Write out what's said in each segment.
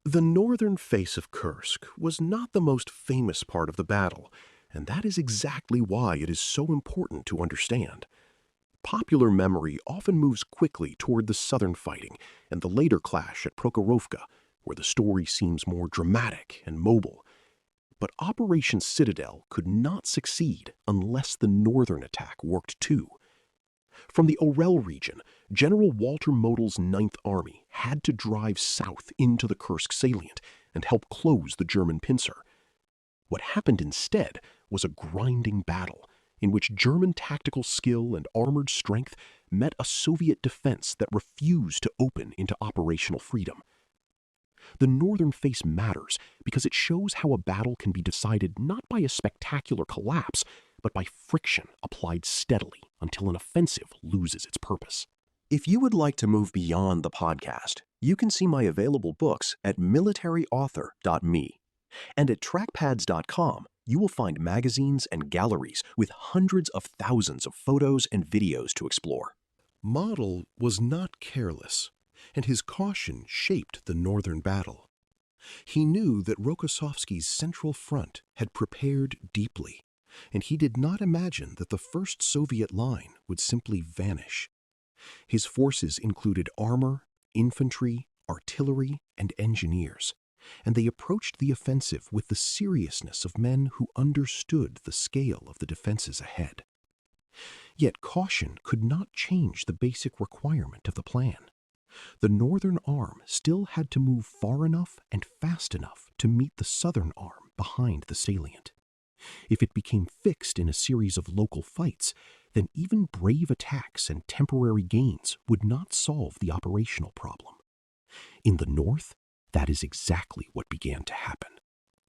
The northern face of Kursk was not the most famous part of the battle, and that is exactly why it is so important to understand. Popular memory often moves quickly toward the southern fighting and the later clash at Prokhorovka, where the story seems more dramatic and mobile. But Operation Citadel could not succeed unless the northern attack worked too. From the Orel region, General Walter Model's Ninth Army had to drive south into the Kursk salient and help close the German pincer. What happened instead was a grinding battle in which German tactical skill and armored strength met a Soviet defense that refused to open into operational freedom. The northern face matters because it shows how a battle can be decided not by a spectacular collapse, but by friction applied steadily until an offensive loses its purpose. If you would like to move beyond the podcast, you can see my available books at militaryauthor.me. And at trackpads.com, you will find magazines and galleries with hundreds of thousands of photos and videos to explore. Model was not careless, and his caution shaped the northern battle. He knew that Rokossovsky's central front had prepared deeply, and he did not imagine that the first Soviet line would simply vanish. His forces included armor, infantry, artillery, and engineers, and they approached the offensive with the seriousness of men who understood the scale of the defenses ahead. Yet caution could not change the basic requirement of the plan. The northern arm still had to move far enough and fast enough to meet the southern arm behind the salient. If it became fixed in a series of local fights, then even brave attacks and temporary gains would not solve the operational problem. In the north, that is exactly what began to happen.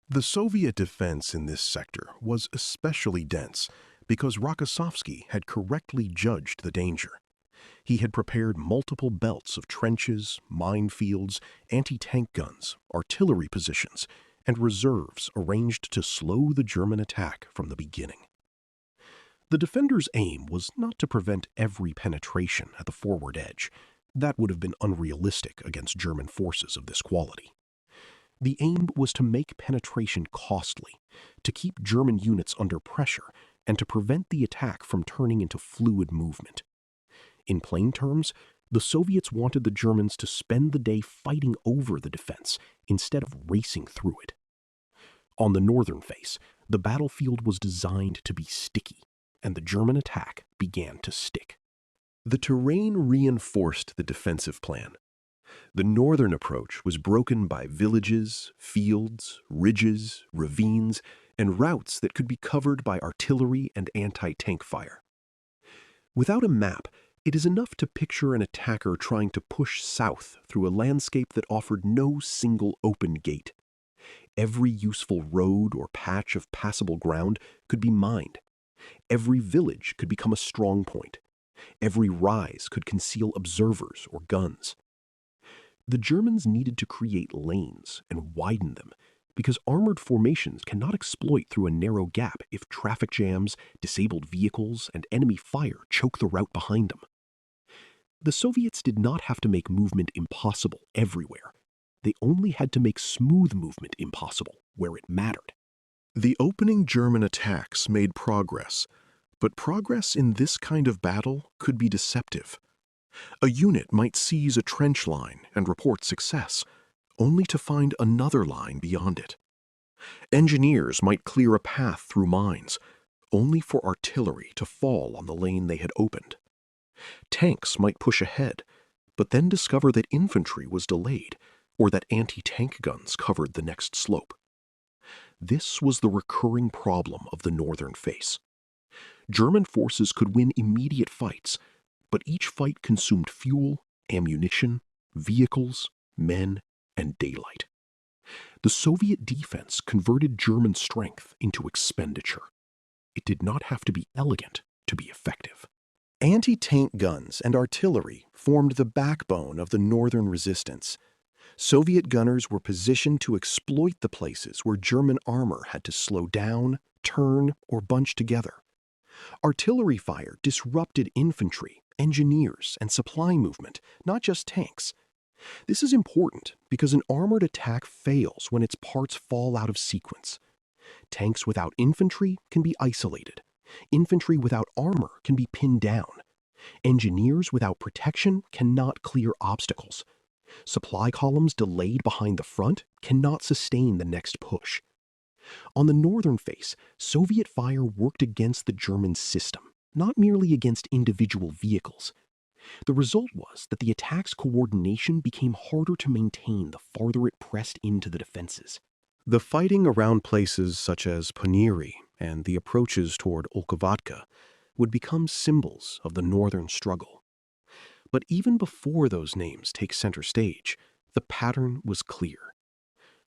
The Soviet defense in this sector was especially dense because Rokossovsky had correctly judged the danger. He had prepared multiple belts of trenches, minefields, anti-tank guns, artillery positions, and reserves arranged to slow the German attack from the beginning. The defenders' aim was not to prevent every penetration at the forward edge. That would have been unrealistic against German forces of this quality. The aim was to make penetration costly, to keep German units under pressure, and to prevent the attack from turning into fluid movement. In plain terms, the Soviets wanted the Germans to spend the day fighting over the defense instead of racing through it. On the northern face, the battlefield was designed to be sticky, and the German attack began to stick. The terrain reinforced the defensive plan. The northern approach was broken by villages, fields, ridges, ravines, and routes that could be covered by artillery and anti-tank fire. Without a map, it is enough to picture an attacker trying to push south through a landscape that offered no single open gate. Every useful road or patch of passable ground could be mined. Every village could become a strong point. Every rise could conceal observers or guns. The Germans needed to create lanes and widen them because armored formations cannot exploit through a narrow gap if traffic jams, disabled vehicles, and enemy fire choke the route behind them. The Soviets did not have to make movement impossible everywhere. They only had to make smooth movement impossible where it mattered. The opening German attacks made progress, but progress in this kind of battle could be deceptive. A unit might seize a trench line and report success, only to find another line beyond it. Engineers might clear a path through mines, only for artillery to fall on the lane they had opened. Tanks might push ahead, but then discover that infantry was delayed, or that anti-tank guns covered the next slope. This was the recurring problem of the northern face. German forces could win immediate fights, but each fight consumed fuel, ammunition, vehicles, men, and daylight. The Soviet defense converted German strength into expenditure. It did not have to be elegant to be effective. Anti-tank guns and artillery formed the backbone of the northern resistance. Soviet gunners were positioned to exploit the places where German armor had to slow down, turn, or bunch together. Artillery fire disrupted infantry, engineers, and supply movement, not just tanks. This is important because an armored attack fails when its parts fall out of sequence. Tanks without infantry can be isolated. Infantry without armor can be pinned down. Engineers without protection cannot clear obstacles. Supply columns delayed behind the front cannot sustain the next push. On the northern face, Soviet fire worked against the German system, not merely against individual vehicles. The result was that the attack's coordination became harder to maintain the farther it pressed into the defenses. The fighting around places such as Ponyri and the approaches toward Olkovatka would become symbols of the northern struggle. But even before those names take center stage, the pattern was clear.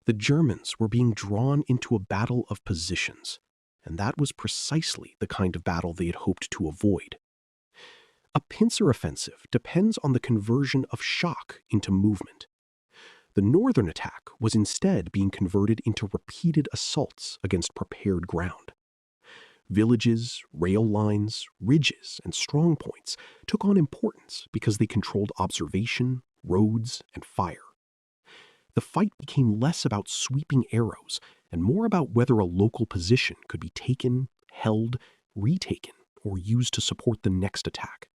The Germans were being drawn into a battle of positions, and that was precisely the kind of battle they had hoped to avoid. A pincer offensive depends on the conversion of shock into movement. The northern attack was instead being converted into repeated assaults against prepared ground. Villages, rail lines, ridges, and strongpoints took on importance because they controlled observation, roads, and fire. The fight became less about sweeping arrows and more about whether a local position could be taken, held, retaken, or used to support the next attack.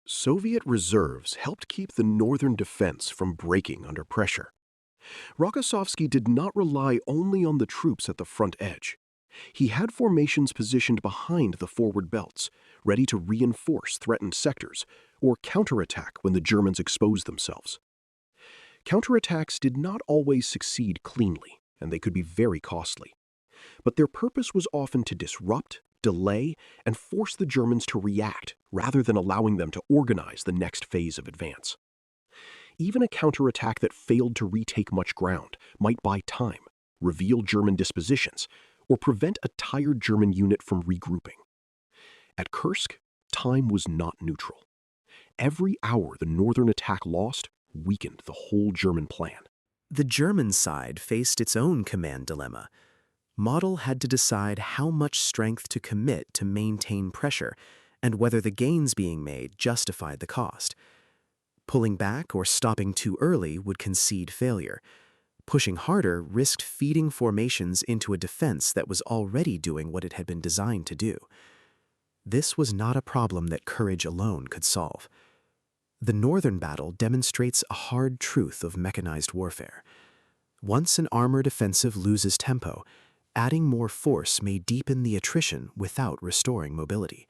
Soviet reserves helped keep the northern defense from breaking under pressure. Rokossovsky did not rely only on the troops at the front edge. He had formations positioned behind the forward belts, ready to reinforce threatened sectors or counterattack when the Germans exposed themselves. Counterattacks did not always succeed cleanly, and they could be very costly. But their purpose was often to disrupt, delay, and force the Germans to react rather than allowing them to organize the next phase of advance. Even a counterattack that failed to retake much ground might buy time, reveal German dispositions, or prevent a tired German unit from regrouping. At Kursk, time was not neutral. Every hour the northern attack lost weakened the whole German plan. The German side faced its own command dilemma. Model had to decide how much strength to commit to maintain pressure and whether the gains being made justified the cost. Pulling back or stopping too early would concede failure. Pushing harder risked feeding formations into a defense that was already doing what it had been designed to do. This was not a problem that courage alone could solve. The northern battle demonstrates a hard truth of mechanized warfare. Once an armored offensive loses tempo, adding more force may deepen the attrition without restoring mobility.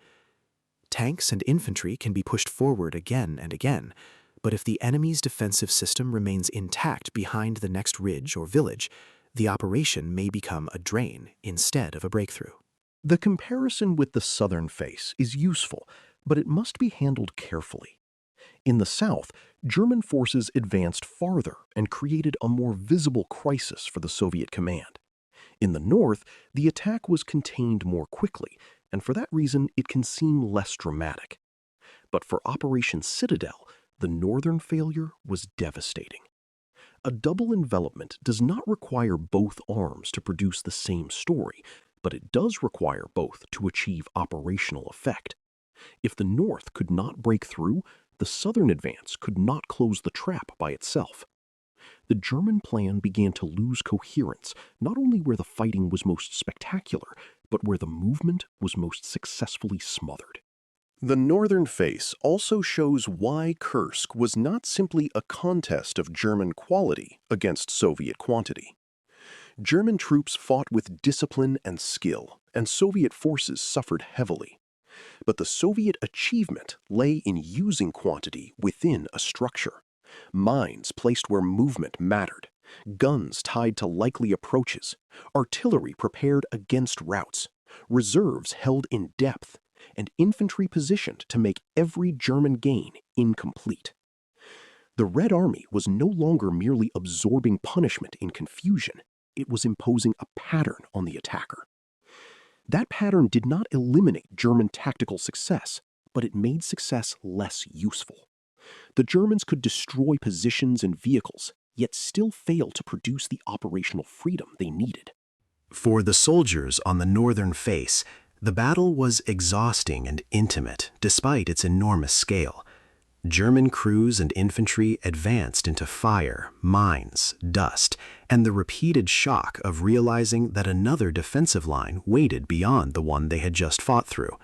Tanks and infantry can be pushed forward again and again, but if the enemy's defensive system remains intact behind the next ridge or village, the operation may become a drain instead of a breakthrough. The comparison with the southern face is useful, but it must be handled carefully. In the south, German forces advanced farther and created a more visible crisis for the Soviet command. In the north, the attack was contained more quickly, and for that reason it can seem less dramatic. But for Operation Citadel, the northern failure was devastating. A double envelopment does not require both arms to produce the same story, but it does require both to achieve operational effect. If the north could not break through, the southern advance could not close the trap by itself. The German plan began to lose coherence, not only where the fighting was most spectacular, but where the movement was most successfully smothered. The northern face also shows why Kursk was not simply a contest of German quality against Soviet quantity. German troops fought with discipline and skill, and Soviet forces suffered heavily. But the Soviet achievement lay in using quantity within a structure. Mines placed where movement mattered, guns tied to likely approaches, artillery prepared against routes, reserves held in depth, and infantry positioned to make every German gain incomplete. The Red Army was no longer merely absorbing punishment in confusion, it was imposing a pattern on the attacker. That pattern did not eliminate German tactical success, but it made success less useful. The Germans could destroy positions and vehicles, yet still fail to produce the operational freedom they needed. For the soldiers on the northern face, the battle was exhausting and intimate despite its enormous scale. German crews and infantry advanced into fire, mines, dust, and the repeated shock of realizing that another defensive line waited beyond the one they had just fought through.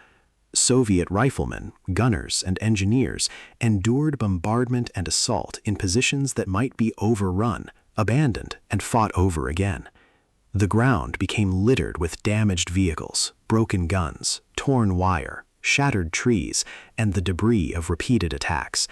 Soviet riflemen, gunners, and engineers endured bombardment and assault in positions that might be overrun, abandoned, and fought over again. The ground became littered with damaged vehicles, broken guns, torn wire, shattered trees, and the debris of repeated attacks.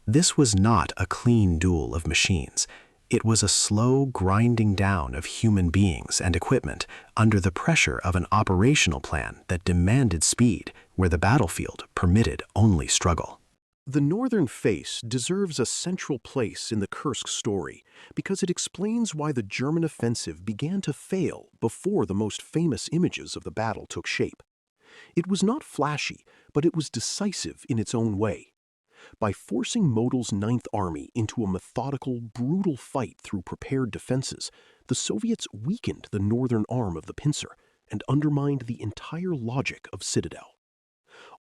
This was not a clean duel of machines. It was a slow grinding down of human beings and equipment under the pressure of an operational plan that demanded speed, where the battlefield permitted only struggle. The northern face deserves a central place in the Kursk story because it explains why the German offensive began to fail before the most famous images of the battle took shape. It was not flashy, but it was decisive in its own way. By forcing Model's Ninth Army into a methodical, brutal fight through prepared defenses, the Soviets weakened the northern arm of the pincer and undermined the entire logic of Citadel.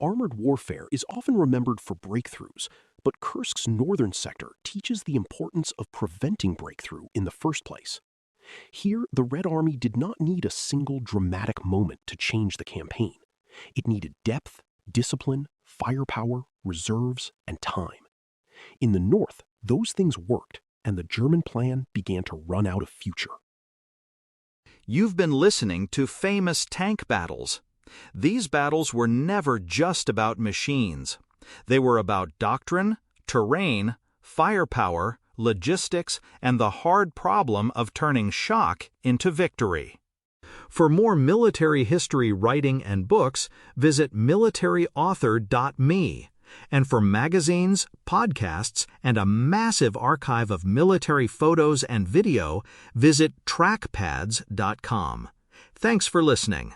Armored warfare is often remembered for breakthroughs, but Kursk's northern sector teaches the importance of preventing breakthrough in the first place. Here, the Red Army did not need a single dramatic moment to change the campaign. It needed depth, discipline, firepower, reserves, and time. In the north, those things worked, and the German plan began to run out of future. You've been listening to Famous Tank Battles. These battles were never just about machines. They were about doctrine, terrain, firepower, logistics, and the hard problem of turning shock into victory. For more military history writing and books, visit militaryauthor.me. And for magazines, podcasts, and a massive archive of military photos and video, visit trackpads.com. Thanks for listening.